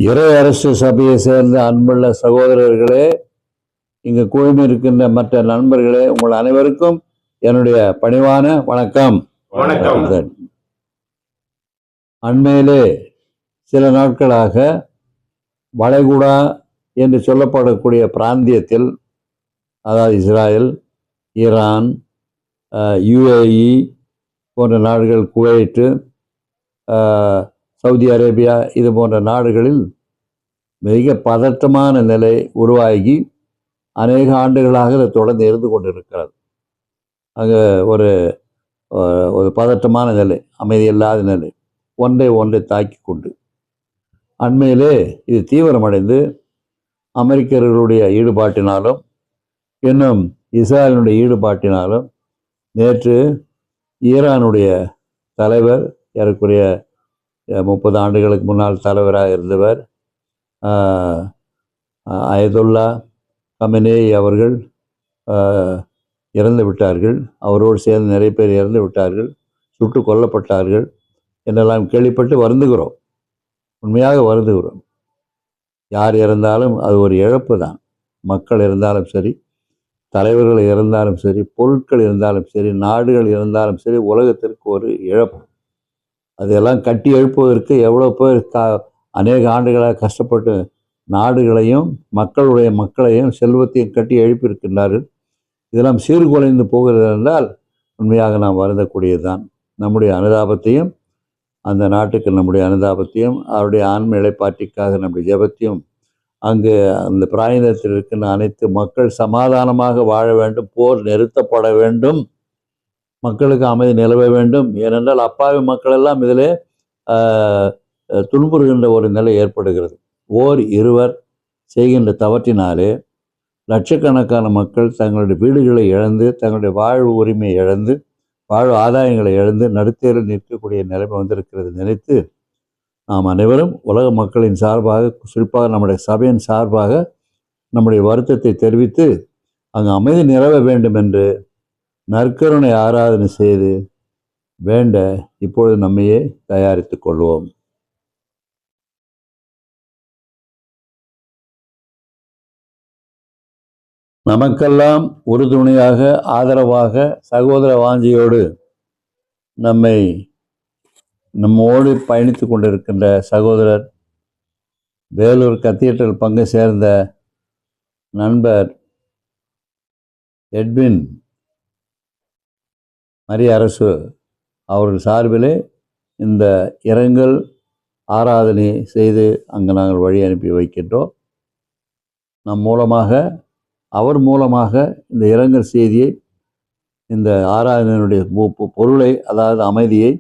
இறை அரசு சபையை சேர்ந்த அன்புள்ள சகோதரர்களே, இங்கு குழுமியிருக்கின்ற மற்ற நண்பர்களே, உங்கள் அனைவருக்கும் என்னுடைய பணிவான வணக்கம். வணக்கம். அண்மையிலே சில நாட்களாக வளைகுடா என்று சொல்லப்படக்கூடிய பிராந்தியத்தில், அதாவது இஸ்ராயல், ஈரான், UAE போன்ற நாடுகள், குவைத்து, சவுதி அரேபியா இது போன்ற நாடுகளில் மிக பதற்றமான நிலை உருவாகி அநேக ஆண்டுகளாக இது தொடர்ந்து இருந்து கொண்டிருக்கிறது. அங்கே ஒரு பதற்றமான நிலை, அமைதியில்லாத நிலை, ஒன்றை தாக்கி கொண்டு அண்மையிலே இது தீவிரமடைந்து அமெரிக்கர்களுடைய ஈடுபாட்டினாலும் இன்னும் இஸ்ராயலினுடைய ஈடுபாட்டினாலும் நேற்று ஈரானுடைய தலைவர், ஏறக்குறைய 30 ஆண்டுகளுக்கு முன்னால் தலைவராக இருந்தவர் அயதுல்லா கமெனேயி அவர்கள் இறந்து விட்டார்கள். அவரோடு சேர்ந்து நிறைய பேர் இறந்து விட்டார்கள், சுட்டு கொல்லப்பட்டார்கள் என்றெல்லாம் கேள்விப்பட்டு வருந்துகிறோம். உண்மையாக வருந்துகிறோம். யார் இறந்தாலும் அது ஒரு இழப்பு தான். மக்கள் இருந்தாலும் சரி, தலைவர்கள் இருந்தாலும் சரி, பொருட்கள் இருந்தாலும் சரி, நாடுகள் இருந்தாலும் சரி, உலகத்திற்கு ஒரு இழப்பு. அதையெல்லாம் கட்டி எழுப்புவதற்கு எவ்வளோ பேர் அநேக ஆண்டுகளாக கஷ்டப்பட்டு நாடுகளையும் மக்களையும் செல்வத்தையும் கட்டி எழுப்பியிருக்கின்றார்கள். இதெல்லாம் சீர்குலைந்து போகிறது என்றால் உண்மையாக நாம் வருந்தக்கூடியது தான். நம்முடைய அனுதாபத்தையும், அந்த நாட்டுக்கு நம்முடைய அனுதாபத்தையும், அவருடைய ஆன்ம இளைப்பாற்றிக்காக நம்முடைய ஜெபத்தையும், அங்கு அந்த பிராயத்தில் இருக்கின்ற அனைத்து மக்கள் சமாதானமாக வாழ வேண்டும், போர் நிறுத்தப்பட வேண்டும், மக்களுக்கு அமைதி நிலவ வேண்டும். ஏனென்றால் அப்பாவி மக்கள் எல்லாம் இதிலே துன்புறுகின்ற ஒரு நிலை ஏற்படுகிறது. இருவர் செய்கின்ற தவற்றினாலே லட்சக்கணக்கான மக்கள் தங்களுடைய வீடுகளை இழந்து, தங்களுடைய வாழ்வு உரிமையை இழந்து, வாழ்வு ஆதாயங்களை இழந்து நடுத்தேரில் நிற்கக்கூடிய நிலைமை வந்திருக்கிறது நினைத்து நாம் அனைவரும் உலக மக்களின் சார்பாக, குறிப்பாக நம்முடைய சபையின் சார்பாக நம்முடைய வருத்தத்தை தெரிவித்து அங்கு அமைதி நிலவ வேண்டும் என்று நற்கருணை ஆராதனை செய்து வேண்ட இப்பொழுது நம்மையே தயாரித்துக் கொள்வோம். நமக்கெல்லாம் உறுதுணையாக, ஆதரவாக, சகோதர வாஞ்சியோடு நம்மோடு பயணித்து கொண்டிருக்கின்ற சகோதரர், வேலூர் கத்தீட்ரல் பங்கு சேர்ந்த நண்பர் எட்வின் மரிய அரசு அவர்கள் சார்பிலே இந்த இரங்கல் ஆராதனை செய்து அங்கு நாங்கள் வழி அனுப்பி வைக்கின்றோம். அவர் மூலமாக இந்த இரங்கல் செய்தியை, இந்த ஆராதனையினுடைய பொருளை, அதாவது அமைதியை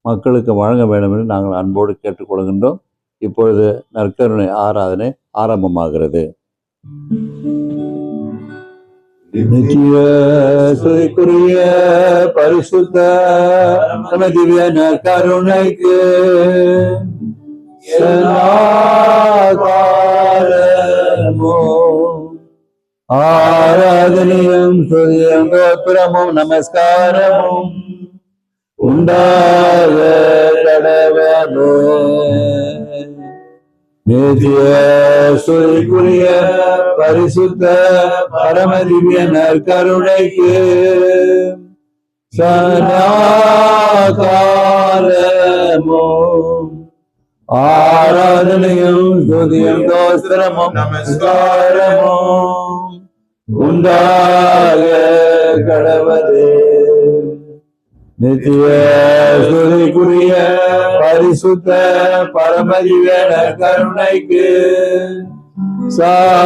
மக்களுக்கு வழங்க வேண்டும் என்று நாங்கள் அன்போடு கேட்டுக்கொள்கின்றோம். இப்பொழுது நற்கருணை ஆராதனை ஆரம்பமாகிறது. நித்திய சுதிக்குரிய பரிசுத்த திவ்ய நற்கருணைக்கு ஆராதனையும் துதியும் கோத்திரமும் நமஸ்காரமும் உண்டாக கடவது. நித்திய சுதிக்குரிய பரிசுத்த பரமதிவ்ய நற்கருணைக்கு சதாகாலமும் ஆராதனையும் துதியும் தோஸ்திரமும் நமஸ்காரமும் உண்டாக கடவது. நித்திய சுதிக்குரிய பரிசுத்த பரமதிவ்ய நற்கருணைக்கு சதாகாலமும்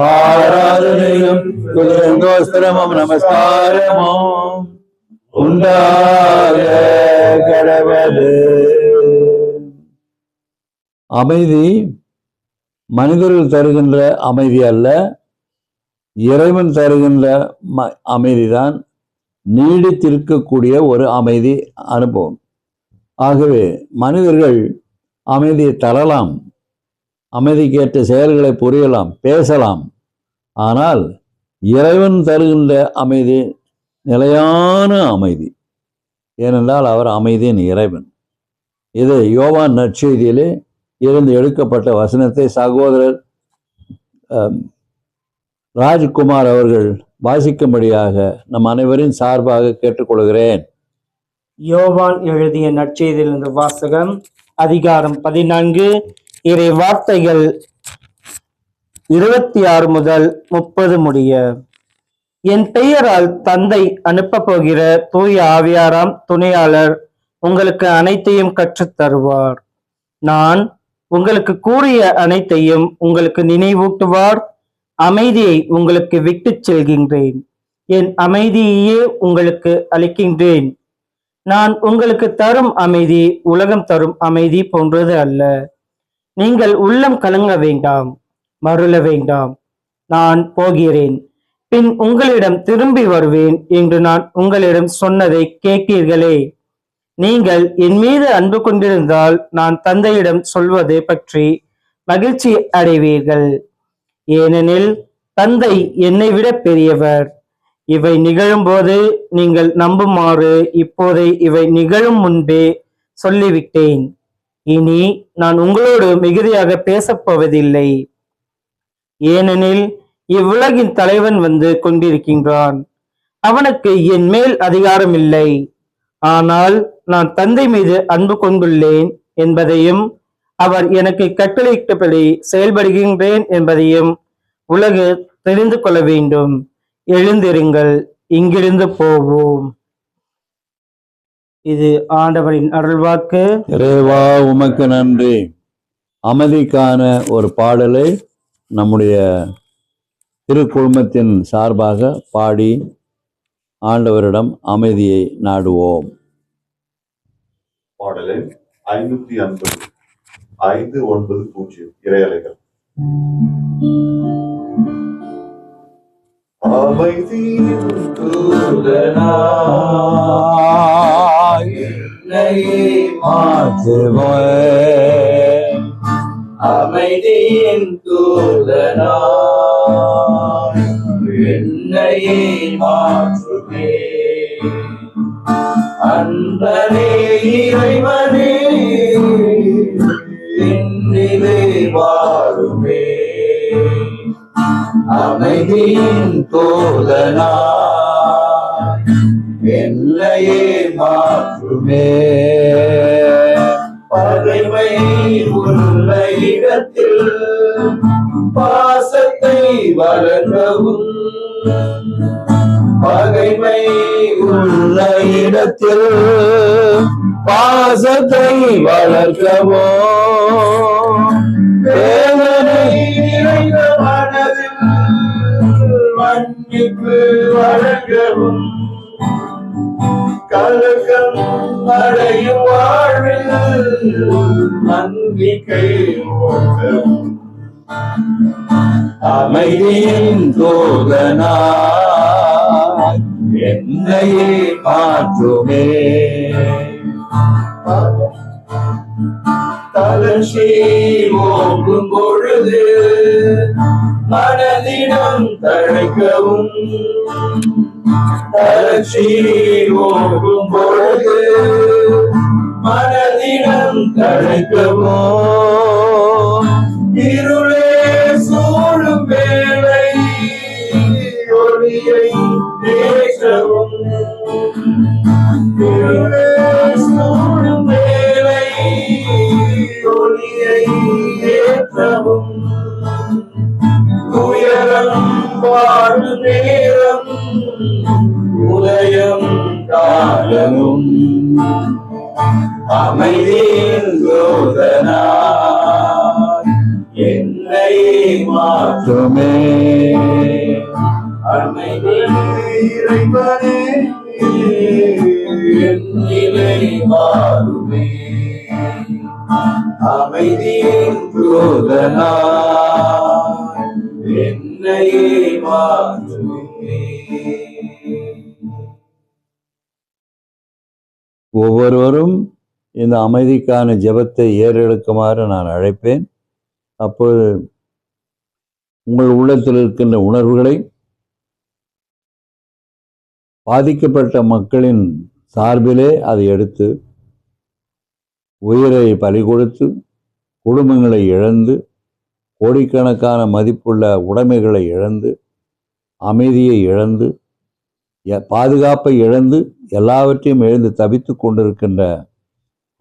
ஆராதனையும் துதியும் தோஸ்திரமும் நமஸ்காரமும் உண்டாக கடவது. அமைதி மனிதர்கள் தருகின்ற அமைதி அல்ல, இறைவன் தருகின்ற அமைதிதான் நீடித்திருக்கக்கூடிய ஒரு அமைதி அனுபவம். ஆகவே மனிதர்கள் அமைதியை தரலாம், அமைதிக்கேற்ற செயல்களை புரியலாம், பேசலாம். ஆனால் இறைவன் தருகின்ற அமைதி நிலையான அமைதி, ஏனென்றால் அவர் அமைதியின் இறைவன். இது யோவான் நற்செய்தியிலே இருந்து எடுக்கப்பட்ட வசனத்தை சகோதரர் ராஜ்குமார் அவர்கள் வாசிக்கும்படியாக நம் அனைவரின் சார்பாக கேட்டுக்கொள்கிறேன். யோவான் எழுதிய நற்செய்தியிலிருந்து வாசகம். அதிகாரம் 14, இறை வார்த்தைகள் 26 முதல் 30 முடிய. என் பெயரால் தந்தை அனுப்ப போகிற தூய ஆவியாராம் துணையாளர் உங்களுக்கு அனைத்தையும் கற்றுத் தருவார். நான் உங்களுக்கு கூறிய அனைத்தையும் உங்களுக்கு நினைவூட்டுவார். அமைதியை உங்களுக்கு விட்டுச் செல்கின்றேன், என் அமைதியையே உங்களுக்கு அளிக்கின்றேன். நான் உங்களுக்கு தரும் அமைதி உலகம் தரும் அமைதி போன்றது அல்ல. நீங்கள் உள்ளம் கலங்க வேண்டாம், மருள வேண்டாம். நான் போகிறேன், பின் உங்களிடம் திரும்பி வருவேன் என்று நான் உங்களிடம் சொன்னதை கேட்கிறீர்களே. நீங்கள் என் மீது அன்பு கொண்டிருந்தால் நான் தந்தையிடம் சொல்வதை பற்றி மகிழ்ச்சி அடைவீர்கள். ஏனெனில் தந்தை என்னை விட பெரியவர். இவை நிகழும்போது நீங்கள் நம்புமாறு இப்போதை இவை நிகழும் முன்பே சொல்லிவிட்டேன். இனி நான் உங்களோடு மிகுதியாக பேசப்போவதில்லை, ஏனெனில் இவ்வுலகின் தலைவன் வந்து கொண்டிருக்கின்றான். அவனுக்கு என் மேல் அதிகாரம் இல்லை. ஆனால் நான் தந்தை மீது அன்பு கொண்டுள்ளேன் என்பதையும் அவர் எனக்கு கட்டளையிட்டபடி செயல்படுகின்றேன் என்பதையும் உலகு தெரிந்து கொள்ள வேண்டும். எழுந்திருங்கள், இங்கிருந்து போவோம். இது ஆண்டவரின் அருள்வாக்கு. இறைவா உமக்கு நன்றி. அமைதிக்கான ஒரு பாடலை நம்முடைய திருக்குழுமத்தின் சார்பாக பாடி ஆண்டவரிடம் அமைதியை நாடுவோம். பாடலை 550 590 இறையலைகள். அமைதியின் தூதனாய் என்னையே மாற்றுவேன். அமைதியின் தூதனாய் என்னையே மாற்றுவேன். அன்பரே இறைவனே என்னிலே வாழுமே. அமைதியின் தூதனாய் என்னையே மாற்றுமே. பகைமை உள்ள இடத்தில் பாசத்தை வளர்க்கவும். பகைமை உள்ள இடத்தில் பாசத்தை வளர்க்கவோ. வேதனை நிறைந்த மனதில் மன்னிப்பு வழங்கவும். கலக்கம் அடையும் வாழ்வில் நம்பிக்கை ஓட்டவும். அமைதியின் தூதனாய் என்னையே மாற்றுமே. தளர்ச்சி ஓங்கும் பொழுது மனதிடம் தழைக்கவும். தளர்ச்சி ஓங்கும் பொழுது மனதிடம் தழைக்கவும். இருளே சூழும் வேளை ஒளியை ஏற்றவும். இருளே சூழும் வேளை ஒளியை ஏற்றவும். துயரம் வாழும் நேரம் உதயம் காலமும். அமைதியின் தூதனாய் என்னை மாற்றுமே. அமைதி இறைவனே என்னிலே வாழுமே. அமைதியின் தூதனாய் என்னை மாற்றுமே. ஒவ்வொருவரும் இந்த அமைதிக்கான ஜெபத்தை ஏறெடுக்குமாறு நான் அழைப்பேன். அப்பொழுது உங்கள் உள்ளத்தில் இருக்கின்ற உணர்வுகளை, பாதிக்கப்பட்ட மக்களின் சார்பிலே அதை எடுத்து உயிரை பலி கொடுத்து குடும்பங்களை இழந்து கோடிக்கணக்கான மதிப்புள்ள உடைமைகளை இழந்து அமைதியை இழந்து பாதுகாப்பை இழந்து எல்லாவற்றையும் இழந்து தவித்து கொண்டிருக்கின்ற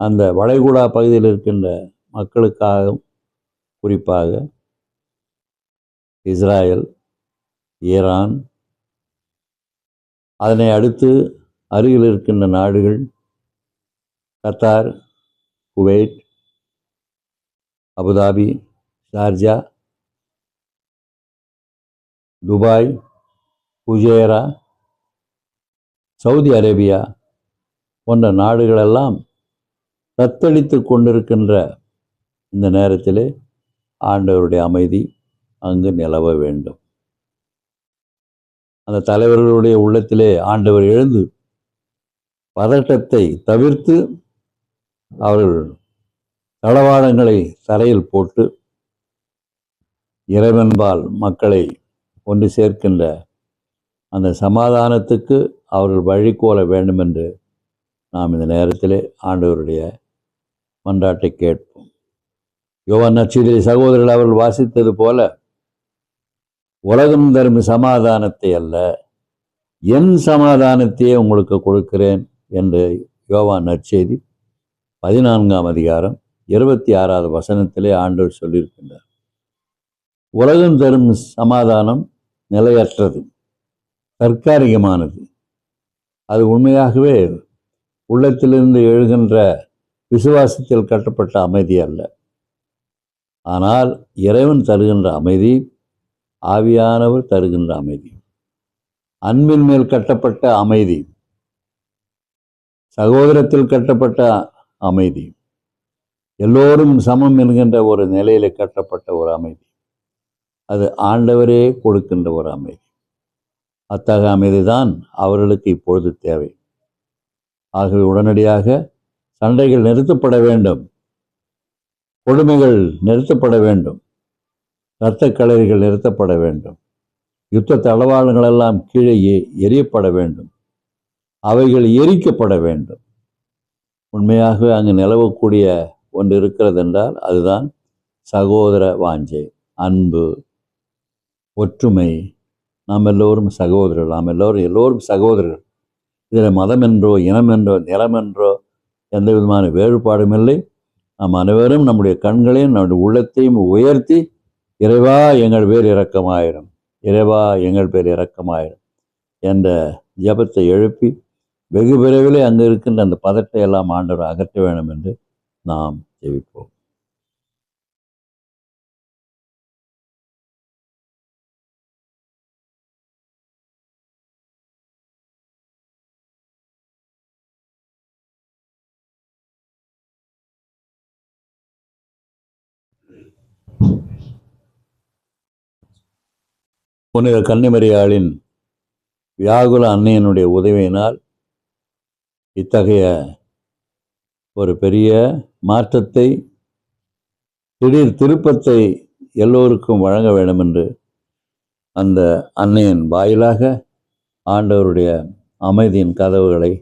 அந்த வளைகுடா பகுதியில் இருக்கின்ற மக்களுக்காக, குறிப்பாக இஸ்ராயல், ஈரான், அதனை அடுத்து அருகில் இருக்கின்ற நாடுகள் Qatar, Kuwait, Abu Dhabi, Sharjah, Dubai, Fujairah, Saudi Arabia போன்ற நாடுகளெல்லாம் தத்தளித்து கொண்டிருக்கின்ற இந்த நேரத்திலே ஆண்டவருடைய அமைதி அங்கு நிலவ வேண்டும். அந்த தலைவர்களுடைய உள்ளத்திலே ஆண்டவர் எழுந்து பதட்டத்தை தவிர்த்து அவர்கள் தளவாடங்களை தரையில் போட்டு இறைவன்பால் மக்களை ஒன்று சேர்க்கின்ற அந்த சமாதானத்துக்கு அவர்கள் வழிகோல வேண்டும் என்று நாம் இந்த நேரத்திலே ஆண்டவருடைய மன்றாட்டை கேட்போம். யோவான் நற்செய்தியிலே சகோதரர்கள் அவர்கள் வாசித்தது போல, உலகம் தரும் சமாதானத்தை அல்ல, என் சமாதானத்தையே உங்களுக்கு கொடுக்கிறேன் என்று யோவான் நற்செய்தி 14ஆம் அதிகாரம் 26வது வசனத்திலே ஆண்டவர் சொல்லியிருக்கின்றார். உலகம் தரும் சமாதானம் நிலையற்றது, தற்காலிகமானது. அது உண்மையாகவே உள்ளத்திலிருந்து எழுகின்ற விசுவாசத்தில் கட்டப்பட்ட அமைதி அல்ல. ஆனால் இறைவன் தருகின்ற அமைதி, ஆவியானவர் தருகின்ற அமைதி, அன்பின் மேல் கட்டப்பட்ட அமைதி, சகோதரத்தில் கட்டப்பட்ட அமைதி, எல்லோரும் சமம் என்கின்ற ஒரு நிலையில கட்டப்பட்ட ஒரு அமைதி. அது ஆண்டவரே கொடுக்கின்ற ஒரு அமைதி. அத்தகைய அமைதிதான் அவர்களுக்கு இப்பொழுது தேவை. ஆகவே உடனடியாக சண்டைகள் நிறுத்தப்பட வேண்டும், கொடுமைகள் நிறுத்தப்பட வேண்டும், இரத்த களரிகள் நிறுத்தப்பட வேண்டும், யுத்த தளவாடங்கள் எல்லாம் கீழே எரியப்பட வேண்டும், அவைகள் எரிக்கப்பட வேண்டும். உண்மையாகவே அங்கு நிலவக்கூடிய ஒன்று இருக்கிறது என்றால் அதுதான் சகோதர வாஞ்சை, அன்பு, ஒற்றுமை. நாம் எல்லோரும் சகோதரர்கள், நாம் எல்லோரும் சகோதரர்கள். இதில் மதம் என்றோ இனம் என்றோ நிறம் என்றோ எந்த விதமான வேறுபாடும் இல்லை. நாம் அனைவரும் நம்முடைய கண்களையும் நம்முடைய உள்ளத்தையும் உயர்த்தி, இறைவா எங்கள் பேர் இரக்கமாயிரும், இறைவா எங்கள் பேர் இரக்கமாயிரும் என்ற ஜெபத்தை எழுப்பி வெகு விரைவிலே அங்கு இருக்கின்ற அந்த பதட்டை எல்லாம் ஆண்டவர் அகற்ற வேண்டும் என்று நாம் ஜெபிப்போம். புனித கன்னிமரியாளின் வியாகுல அன்னையனுடைய உதவியினால் இத்தகைய ஒரு பெரிய மாற்றத்தை, திடீர் திருப்பத்தை எல்லோருக்கும் வழங்க வேண்டும் என்று அந்த அன்னையின் வாயிலாக ஆண்டவருடைய அமைதியின் கதவுகளை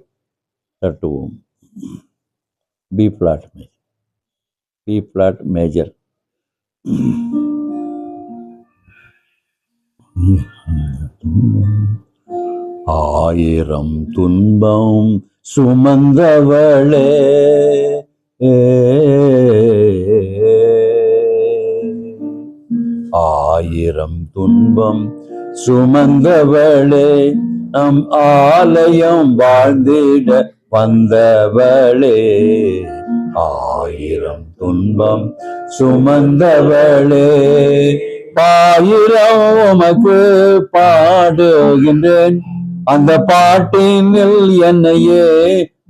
தட்டுவோம். B flat major. ஆயிரம் துன்பம் சுமந்தவளே, ஆயிரம் துன்பம் சுமந்தவளே, நம் ஆலயம் வாழ்ந்திட வந்தவளே, ஆயிரம் துன்பம் சுமந்தவளே, பாயிரம் உமக்கு பாடுகின்றேன், அந்த பாட்டினில் என்னையே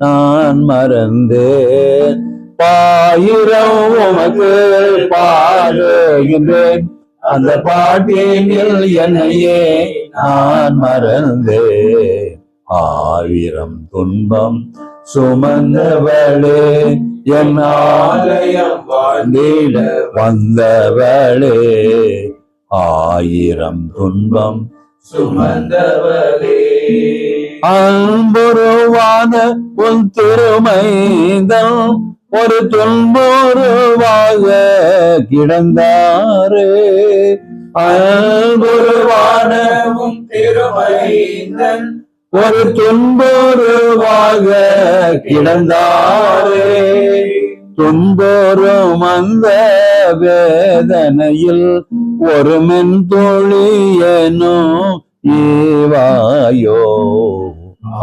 நான் மறந்தேன். பாயிரம் உமக்கு பாடுகின்றேன், அந்த பாட்டினில் என்னையே நான் மறந்தேன். ஆயிரம் துன்பம் சுமந்தவளே, என் ஆலயம் வாழ்ந்திட வந்தவளே, ஆயிரம் துன்பம் சுமந்தவளே. அன்புருவான உன் திருமைந்தன் ஒரு துன்புருவாக கிடந்தாரே. அன்புருவான உம் திருமைந்தன் ஒரு துன்புருவாக கிடந்தாரே. துன்போறும் அந்த வேதனையில் ஒரு மென்தொழியனோ ஈவாயோ.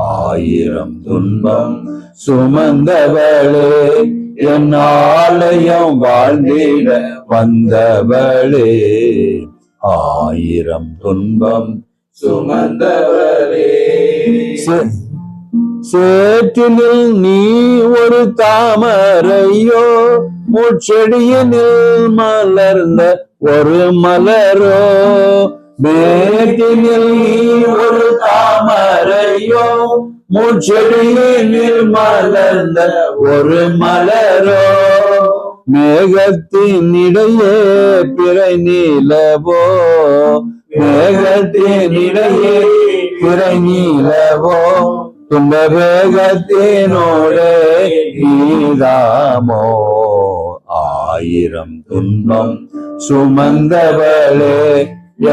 ஆயிரம் துன்பம் சுமந்தவளே, என் ஆலயம் வாழ்ந்திட வந்தவளே. ஆயிரம் துன்பம் சுமந்தவரே. சேற்றினில் நீ ஒரு தாமரையோ, முச்செடியினில் மலர்ந்த ஒரு மலரோ. மேட்டினில் நீ ஒரு தாமரையோ, முச்செடியினில் மலர்ந்த ஒரு மலரோ. மேகத்தினிடையே பிறை நீலவோ, மேகத்தினிடையே பிறை நீலவோ. துன்ப வேகத்தினோடே நீதாமோ. ஆயிரம் துன்பம் சுமந்தவளே,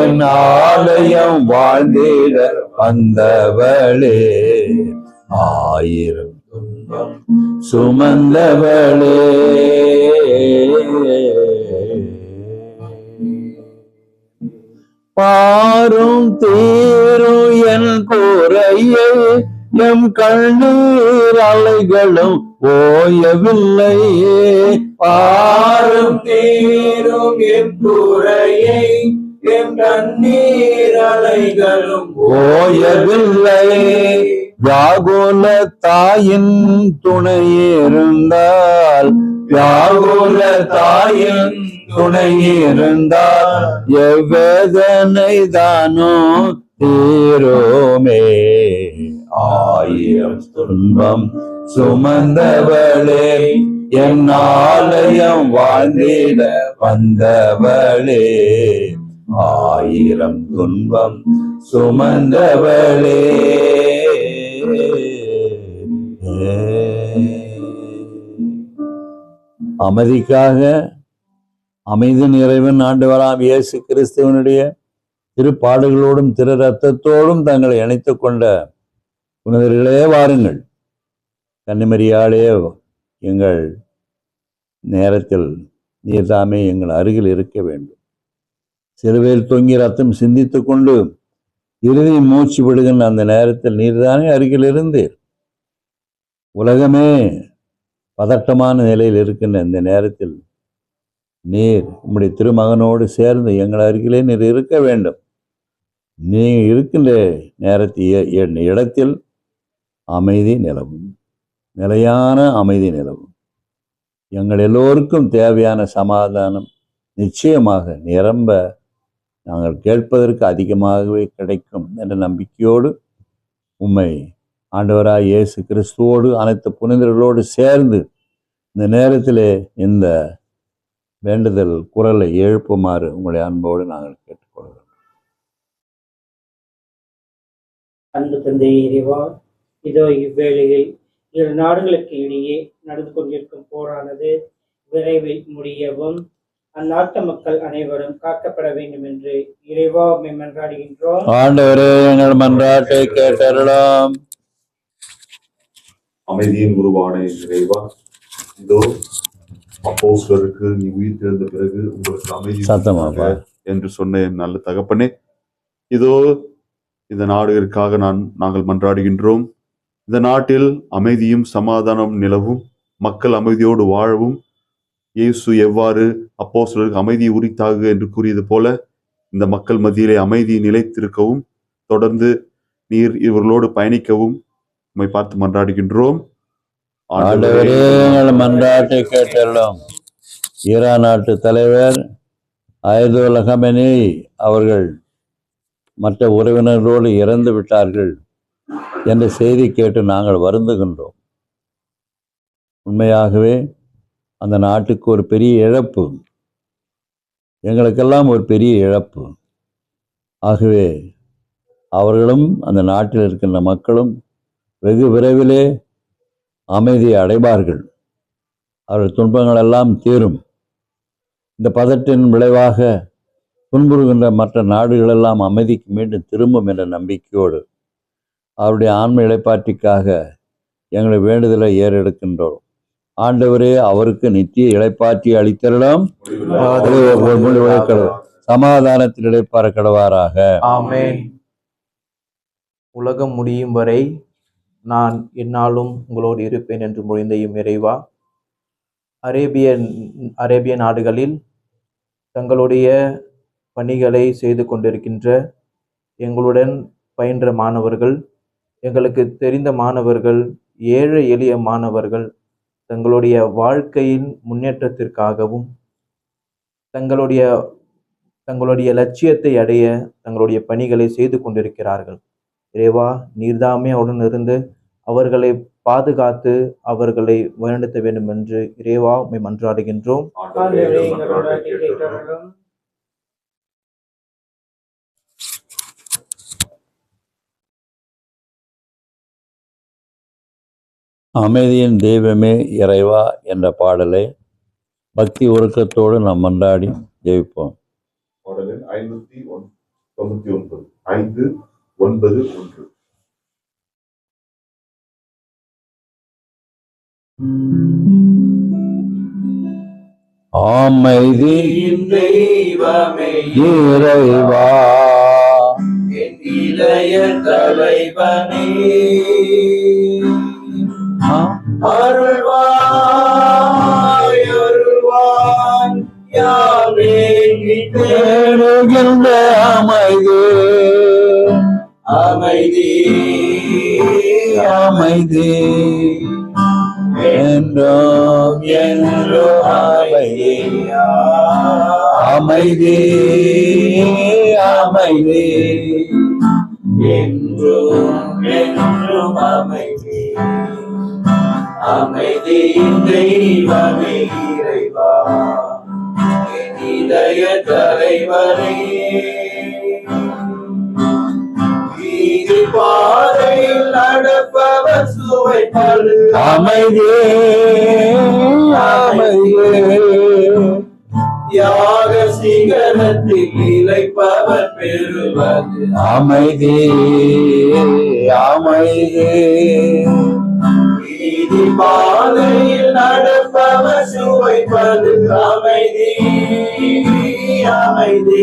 என் ஆலயம் வாழ்ந்திட வந்தவளே. ஆயிரம் துன்பம் சுமந்தவளே. பாரும் தீரும் என் கூரையை, எம் கண்ணீர் அலைகளும் ஓயவில்லை. பாரும் தீரும் என் கூரையை, என் கண்ணீர் அலைகளும் ஓயவில்லை. வியாகுல தாயின் துணையிருந்தால், வியாகுல தாயின் துணையிருந்தால் எவ்வேதனை தானோ தீரோமே. ஆயிரம் துன்பம் சுமந்தவளே, என் ஆலயம் வாழ்ந்திட வந்தவளே. ஆயிரம் துன்பம் சுமந்தவளே. அமைதிக்காக அமைதி நிறைவன் ஆண்டவராம் இயேசு கிறிஸ்துவனுடைய திருப்பாடுகளோடும் திரு ரத்தத்தோடும் தங்களை இணைத்துக் கொண்ட புனிதர்களே வாருங்கள். கன்னிமரியாளே, எங்கள் நேரத்தில் நீர்தாமே எங்கள் அருகில் இருக்க வேண்டும். சிலுவையில் தொங்கி ரத்தம் சிந்தித்து கொண்டு இறுதி மூச்சு விடுகின்ற அந்த நேரத்தில் நீர்தானே அருகில் இருந்தீர். உலகமே பதட்டமான நிலையில் இருக்கின்ற இந்த நேரத்தில் நீர் உம்முடைய திருமகனோடு சேர்ந்து எங்கள் அருகிலே நீர் இருக்க வேண்டும். நீ இருக்கின்ற நேரத்தில் இடத்தில் அமைதி நிலவும், நிலையான அமைதி நிலவும். எங்கள் எல்லோருக்கும் தேவையான சமாதானம் நிச்சயமாக நிரம்ப நாங்கள் கேட்பதற்கு அதிகமாகவே கிடைக்கும் என்ற நம்பிக்கையோடு உம்மை ஆண்டவராய் இயேசு கிறிஸ்துவோடு அனைத்து புனிதர்களோடு சேர்ந்து இந்த நேரத்திலே இந்த வேண்டுதல் குரலை எழுப்புமாறு உங்களுடைய அன்போடு நாங்கள் கேட்டுக்கொள்கிறோம். அன்பு தந்தை இறைவா, இதோ இவ்வேளையில் இரு நாடுகளுக்கு இடையே நடந்து கொண்டிருக்கும் போரானது விரைவில் முடியவும் அந்நாட்டு மக்கள் அனைவரும் காக்கப்பட வேண்டும் என்று இறைவா உம்மை மன்றாடுகின்றோம். ஆண்டவரே, எங்கள் மன்றாட்டை கேட்டருளாம். அமைதியின் உருவான இறைவா, இதோ அப்போஸ்தலருக்கு நீ உயிர் தெழுந்த பிறகு உங்களுக்கு அமைதி சத்தமாப்பா என்று சொன்ன என் நல்ல தகப்பனே, இதோ இந்த நாடுகளுக்காக நாங்கள் மன்றாடுகின்றோம். இந்த நாட்டில் அமைதியும் சமாதானம் நிலவும், மக்கள் அமைதியோடு வாழவும், இயேசு எவ்வாறு அப்போஸ்தலருக்கு அமைதியை உரித்தாக என்று கூறியது போல இந்த மக்கள் மத்தியிலே அமைதி நிலைத்திருக்கவும் தொடர்ந்து நீர் இவர்களோடு பயணிக்கவும் உம்மை பார்த்து மன்றாடுகின்றோம். ஆண்டவரே, எங்கள் மன்றாட்டை கேட்டருளாம். ஈரான் நாட்டு தலைவர் அயதுல்லா கமேனி அவர்கள் மற்ற உறவினர்களோடு இறந்து விட்டார்கள் என்ற செய்தி கேட்டு நாங்கள் வருந்துகின்றோம். உண்மையாகவே அந்த நாட்டுக்கு ஒரு பெரிய இழப்பு, எங்களுக்கெல்லாம் ஒரு பெரிய இழப்பு. ஆகவே அவர்களும் அந்த நாட்டில் இருக்கின்ற மக்களும் வெகு விரைவிலே அமைதியை அடைவார்கள். அவர்கள் துன்பங்கள் எல்லாம் தீரும். இந்த பதற்றின் விளைவாக துன்புறுகின்ற மற்ற நாடுகளெல்லாம் அமைதிக்கு மீண்டும் திரும்பும் என்ற நம்பிக்கையோடு அவருடைய ஆன்ம இளைப்பாற்றிக்காக எங்களை வேண்டுதலை ஏறெடுக்கின்றோம். ஆண்டவரே, அவருக்கு நித்திய இளைப்பாற்றி அளித்தரிடம் சமாதானத்தில் இளைப்பாற கடவாராக. ஆமென். உலகம் முடியும் வரை நான் எந்நாளும் உங்களோடு இருப்பேன் என்று மொழிந்தையும் இறைவா, அரேபிய நாடுகளில் தங்களுடைய பணிகளை செய்து கொண்டிருக்கின்ற எங்களுடன் பயின்ற மாணவர்கள், எங்களுக்கு தெரிந்த மாணவர்கள், ஏழை எளிய மாணவர்கள் தங்களுடைய வாழ்க்கையின் முன்னேற்றத்திற்காகவும் தங்களுடைய லட்சியத்தை அடைய தங்களுடைய பணிகளை செய்து கொண்டிருக்கிறார்கள். இறைவா, நீர்தாமே அவருடன் இருந்து அவர்களை பாதுகாத்து அவர்களை வழிநடத்த வேண்டும் என்று இறைவா உம்மை மன்றாடுகின்றோம். அமைதியின் தெய்வமே இறைவா என்ற பாடலை பக்தி உருக்கத்தோடு நாம் மன்றாடி ஜெயிப்போம். பாடலின் 599 591. அமைதியின் தெய்வமே இறைவா என் இதய தலைவனே, அருள்வாய் அருள்வாய் யாவே தேடுகின்ற அமைதி அமைதி அமைதி என்றும் என்றும் அமைதி அமைதி அமைதி என்றும் என்றும் அமைதி அமைதியின் தெய்வமே இறைவா என் இதய தலைவனே, வீதி பாதையில் நடப்பவர் சுவைப்பது அமைதி அமைதி யாக சிகரத்தில் இளைப்பவர் பெறுவது அமைதி அமைதி வீதி பாதையில் நடப்பவர் சுவைப்பது அமைதி அமைதி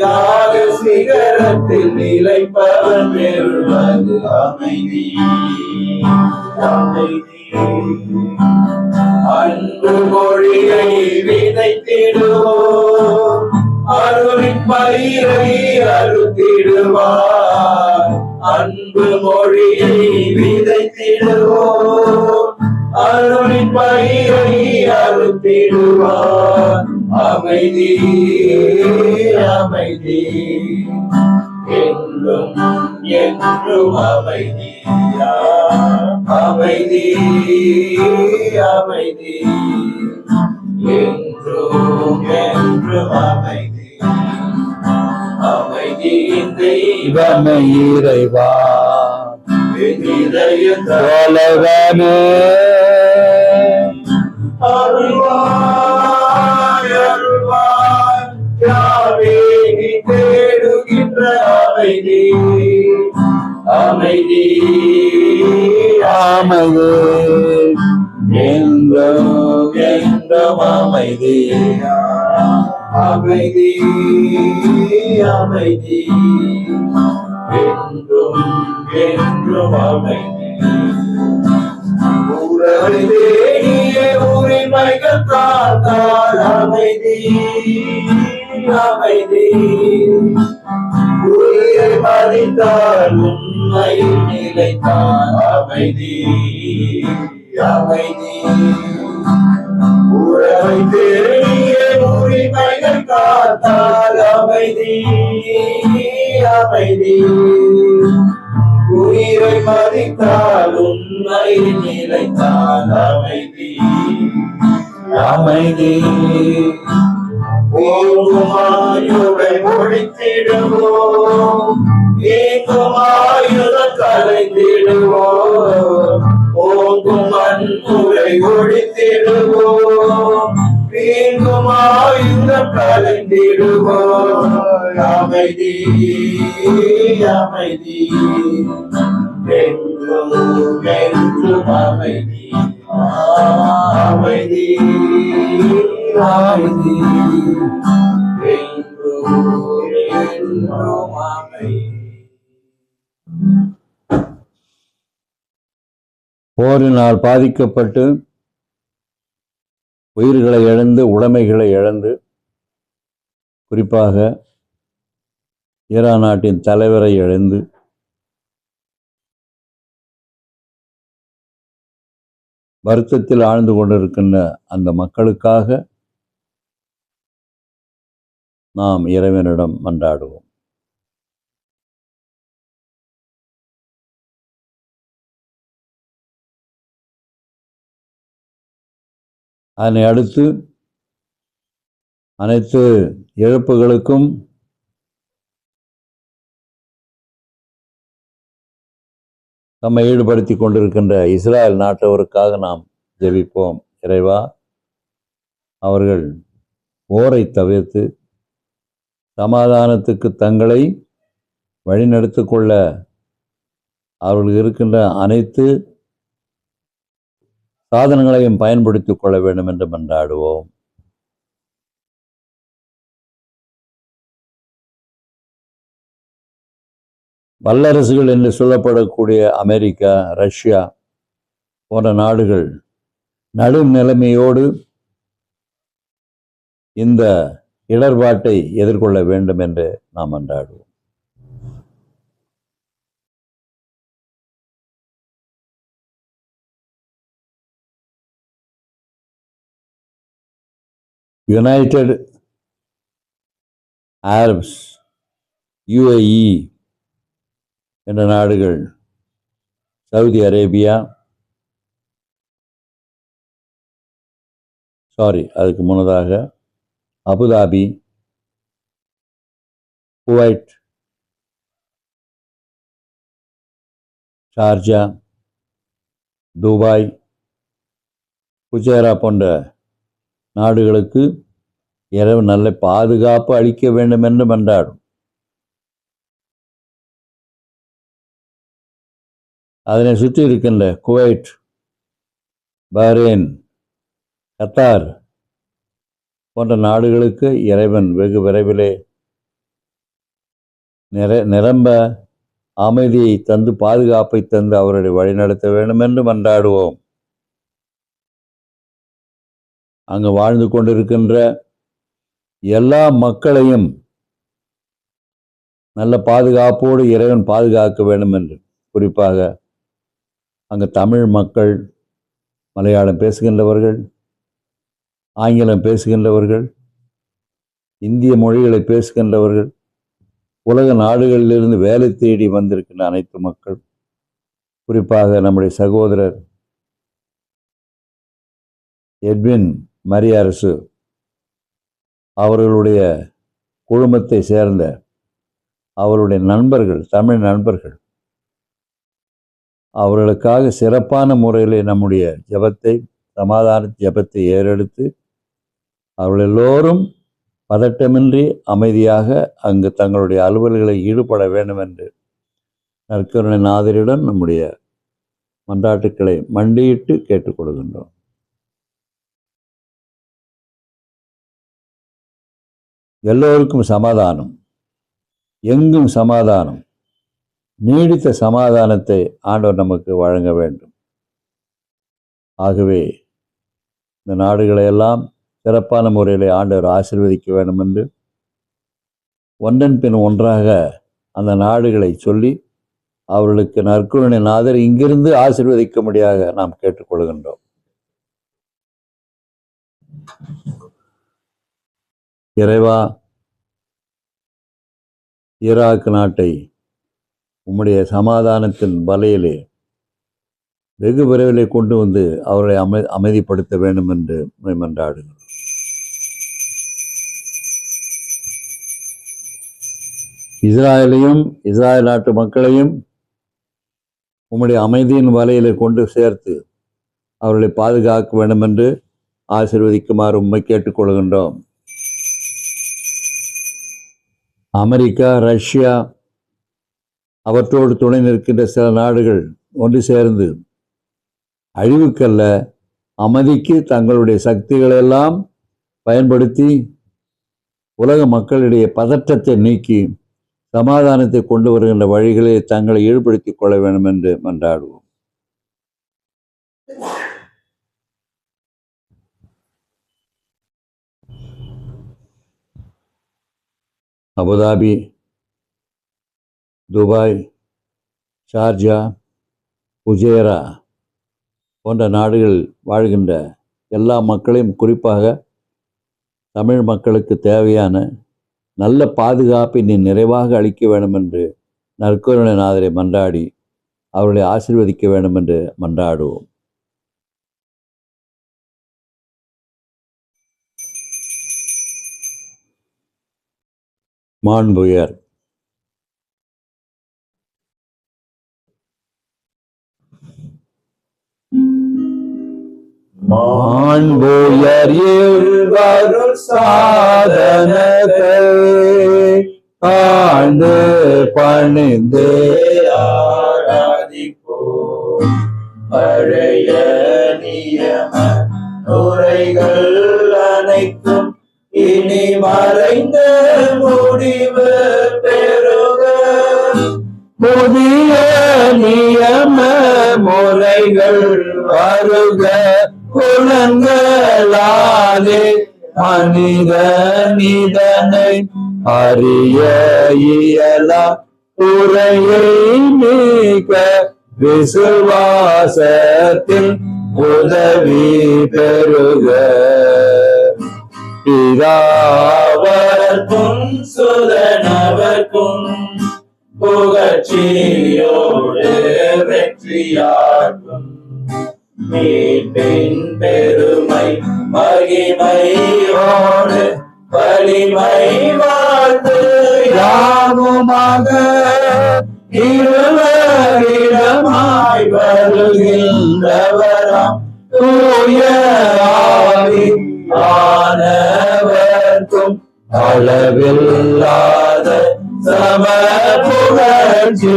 யாக சிகரத்தில் நிலைப்பவர் பெறுவது அமைதி அமைதி அன்பு மொழியை விதைத்திடுவோம், அருளின் பயிரை அறுத்திடுவார். அன்பு மொழியை விதைத்திடுவோம், அருளின் பயிரை அறுத்திடுவார். அமைதி அமைதி என்றும் என்றும் அமைதி அமைதி அமைதி என்றும் என்றும் அமைதி அமைதியின் தெய்வமே இறைவா என் இதய தலைவனே அருள்வாய் அருள்வாய் யாவே நீ தேடுகின்ற அமைதி அமைதி அமைதி என்றும் என்றும் அமைதி அமைதி அமைதி என்றும் என்றும் அமைதி உறவை தேடிய உரிமைகள் காத்தால் அமைதி அமைதி உயிரை மதித்தால் உண்மையில் நிலைத்தான் அமைதி அமைதி உறவை தேடிய உரிமைகள் காத்தால் அமைதி அமைதி உயிரை மதித்தால் உண்மையில் நிலைத்தான் அமைதி அமைதி ஓங்குமாயுரை ஒழித்திடுவோம், ஏங்குமாயுத கலை கலைந்திடுவோம், ஓங்கும் வன்முறை ஒழித்திடுவோம், வீங்கும் ஆயுதம் கலைந்திடுவோம். அமைதி அமைதி என்றும் என்றும் அமைதி, அமைதி அமைதி என்றும் என்றும் அமைதி. போரினால் பாதிக்கப்பட்டு உயிர்களை இழந்து உடைமைகளை இழந்து குறிப்பாக ஈரான் நாட்டின் தலைவரை இழந்து வருத்தத்தில் ஆழ்ந்து கொண்டிருக்கின்ற அந்த மக்களுக்காக நாம் இறைவனிடம் மன்றாடுவோம். அதனை அடுத்து அனைத்து இழப்புகளுக்கும் நம்மை ஈடுபடுத்தி கொண்டிருக்கின்ற இஸ்ராயல் நாட்டவருக்காக நாம் ஜெபிப்போம். இறைவா, அவர்கள் போரை தவிர்த்து சமாதானத்துக்கு தங்களை வழிநடத்தி கொள்ள அவர்கள் இருக்கின்ற அனைத்து சாதனங்களையும் பயன்படுத்திக் கொள்ள வேண்டும் என்று மன்றாடுவோம். வல்லரசுகள் என்று சொல்லப்படக்கூடிய அமெரிக்கா, ரஷ்யா போன்ற நாடுகள் நடும் நிலைமையோடு இந்த இடர்பாட்டை எதிர்கொள்ள வேண்டும் என்று நாம் மன்றாடுவோம். யுனைடெட் அரப்ஸ், UAE என்ற நாடுகள், சவுதி அரேபியா, அதுக்கு முன்னதாக Abu Dhabi, Kuwait, Sharjah, Dubai, Fujairah போன்ற நாடுகளுக்கு இறைவன் நல்ல பாதுகாப்பு அளிக்க வேண்டும் என்று மன்றாடும். அதனை சுற்றி இருக்கின்ற குவைட், பஹ்ரைன், கத்தார் போன்ற நாடுகளுக்கு இறைவன் வெகு விரைவிலே நிரம்ப அமைதியை தந்து பாதுகாப்பை தந்து அவர்களை வழிநடத்த வேண்டும் என்று மன்றாடுவோம். அங்கு வாழ்ந்து கொண்டிருக்கின்ற எல்லா மக்களையும் நல்ல பாதுகாப்போடு இறைவன் பாதுகாக்க வேண்டும் என்று, குறிப்பாக அங்கு தமிழ் மக்கள், மலையாளம் பேசுகின்றவர்கள், ஆங்கிலம் பேசுகின்றவர்கள், இந்திய மொழிகளை பேசுகின்றவர்கள், உலக நாடுகளிலிருந்து வேலை தேடி வந்திருக்கின்ற அனைத்து மக்கள், குறிப்பாக நம்முடைய சகோதரர் எட்வின் மரியரசு அவர்களுடைய குழுமத்தை சேர்ந்த அவருடைய நண்பர்கள், தமிழ் நண்பர்கள், அவர்களுக்காக சிறப்பான முறையில் நம்முடைய ஜெபத்தை, சமாதான ஜெபத்தை ஏறெடுத்து அவர்கள் எல்லோரும் பதட்டமின்றி அமைதியாக அங்கு தங்களுடைய அலுவல்களில் ஈடுபட வேண்டும் என்று நற்கருணை நாதரிடம் நம்முடைய மன்றாட்டுக்களை மண்டியிட்டு கேட்டுக்கொள்கின்றோம். எல்லோருக்கும் சமாதானம், எங்கும் சமாதானம், நீடித்த சமாதானத்தை ஆண்டவர் நமக்கு வழங்க வேண்டும். ஆகவே இந்த நாடுகளை எல்லாம் சிறப்பான முறையில் ஆண்டவர் ஆசீர்வதிக்க வேண்டும் என்று ஒன்றன் பின் ஒன்றாக அந்த நாடுகளை சொல்லி அவர்களுக்கு நற்கருணை நாதர் இங்கிருந்து ஆசீர்வதிக்கும்படியாக நாம் கேட்டுக்கொள்கின்றோம். இறைவா, ஈராக் நாட்டை உம்முடைய சமாதானத்தின் வலையிலே வெகு விரைவிலே கொண்டு வந்து அவர்களை அமைதிப்படுத்த வேண்டும் என்று மன்றாடுகிறோம். இஸ்ராயலையும் இஸ்ராயல் நாட்டு மக்களையும் உம்முடைய அமைதியின் வலையில கொண்டு சேர்த்து அவர்களை பாதுகாக்க வேண்டும் என்று ஆசீர்வதிக்குமாறு உம்மை கேட்டுக்கொள்கின்றோம். அமெரிக்கா, ரஷ்யா, அவற்றோடு துணை நிற்கின்ற சில நாடுகள் ஒன்று சேர்ந்து அழிவுக்கல்ல அமைதிக்கு தங்களுடைய சக்திகளெல்லாம் பயன்படுத்தி உலக மக்களிடையே பதற்றத்தை நீக்கி சமாதானத்தை கொண்டு வருகின்ற வழிகளை தங்களை ஈடுபடுத்திக் கொள்ள வேண்டும் என்று மன்றாடுவோம். அபுதாபி, துபாய், ஷார்ஜா, உஜேரா போன்ற நாடுகள் வாழ்கின்ற எல்லா மக்களையும், குறிப்பாக தமிழ் மக்களுக்கு தேவையான நல்ல பாதுகாப்பை நீ நிறைவாக அளிக்க வேண்டும் என்று நற்கருணைநாதரை மன்றாடி அவர்களை ஆசீர்வதிக்க வேண்டும் என்று மன்றாடுவோம். மாண்புயர் மாண்புயர் வரும் சாதனத்தை ஆண்டு பணிந்து ஆராதிப்போம். பழைய நியம உரைகள் அனைத்தும் இனி மறைந்த முடிவு பெறுக. புதிய நியம முறைகள் வருக. குணங்களாலே மனித நிதனை அறிய இயலா உரையை நீக்க விசுவாசத்தில் உதவி பெறுக. பிதாவர்க்கும் சுதனவர்க்கும் புகழ்ச்சியோடு வெற்றியாகும். மீட்பின் பெருமை மகிமையோடு வலிமை வாழ்த்து யாவுமாக இருவரிடமாய் வருகின்றவராம் தூய ஆவி ஆனவர்க்கும் அளவில்லாத சம புகழ்ச்சி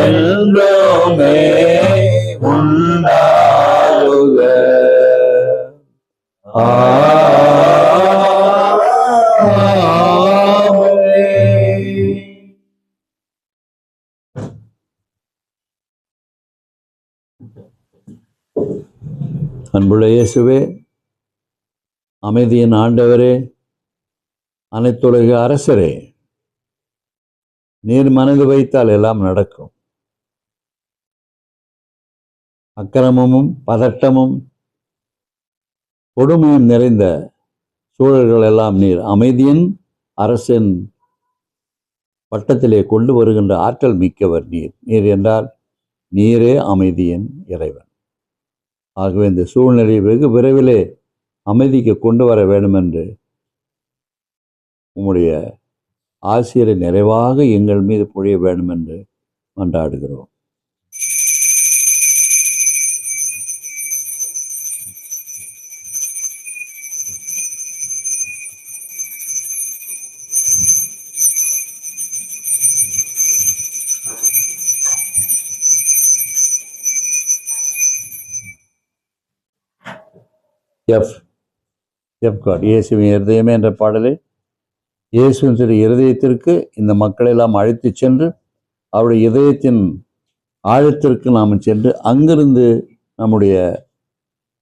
என்றுமே உண்டாகுக. அன்புள்ள இயேசுவே, அமைதியின் ஆண்டவரே, அனைத்துலக அரசரே, நீர் மனது வைத்தால் எல்லாம் நடக்கும். அக்கிரமமும் பதட்டமும் கொடுமையும் நிறைந்த சூழல்கள் எல்லாம் நீர் அமைதியின் அரசின் வட்டத்திலே கொண்டு வருகின்ற ஆற்றல் மிக்கவர் நீர். நீர் என்றால் நீரே அமைதியின் இறைவன். ஆகவே இந்த சூழ்நிலையை வெகு விரைவிலே அமைதிக்கு கொண்டு வர வேண்டும் என்று உம்முடைய ஆசிரியரை நிறைவாக எங்கள் மீது பொழிய வேண்டும் என்று மன்றாடுகிறோம். இயேசுவின் இருதயமே என்ற பாடலை இயேசுவின் திரு இருதயத்திற்கு இந்த மக்களெல்லாம் அழைத்து சென்று அவருடைய இதயத்தின் ஆழத்திற்கு நாம் சென்று அங்கிருந்து நம்முடைய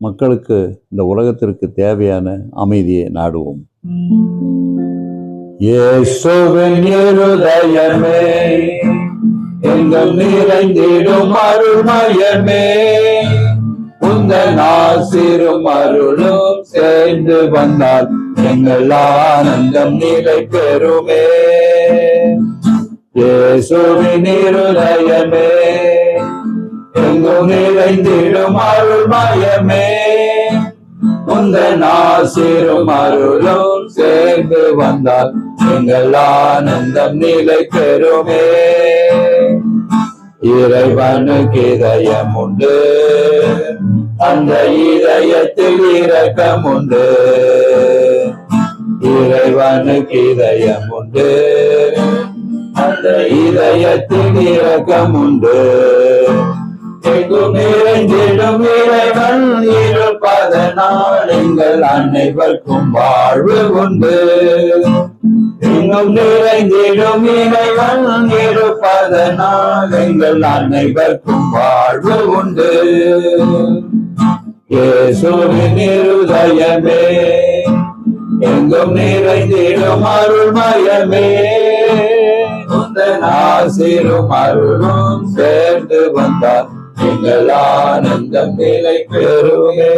மக்களுக்கு, இந்த உலகத்திற்கு தேவையான அமைதியை நாடுவோம். இயேசுவின் இருதயமே எங்கும் நிறைந்திடும் அருள்மயமே, உந்தன் ஆசிரும் அருளும் சேர்ந்து வந்தால் எங்கள் ஆனந்தம் நிலை பெறுமே. இயேசுவின் இருதயமே எங்கும் நிறைந்திடும் அருள்மயமே, உந்தன் ஆசிரும் அருளும் சேர்ந்து வந்தால் எங்கள் ஆனந்தம் நிலை பெறுமே. இறைவனுக்கு இதயம் உண்டு, அந்த இதயத்தில் இரக்கம் உண்டு. இறைவனுக்கு இதயம் உண்டு, அந்த இதயத்தில் இரக்கம் உண்டு. எங்கும் நிறைந்திடும் இறைவன் இருப்பதனால் எங்கள் அனைவருக்கும் வாழ்வு உண்டு. எங்கும் நிறைந்திடும் இறைவன் இருப்பதனால் எங்கள் அனைவருக்கும் வாழ்வு உண்டு. இயேசுவின் இருதயமே, எங்கும் நிறைந்திடும் அருள்மயமே, உந்தன் ஆசீரும் அருளும் சேர்ந்து வந்தார் எங்கள் ஆனந்தம் நிலை பெறுமே.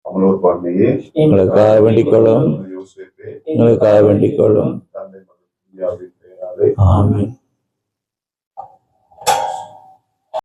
அமலோர் பான்மையே எங்களுக்காக வேண்டிக் கொள்ளும், யோசேப்பே, எங்களுக்காக வேண்டிக் கொள்ளும். தந்தை மகன் தூய ஆவியின் பெயராலே ஆமென்.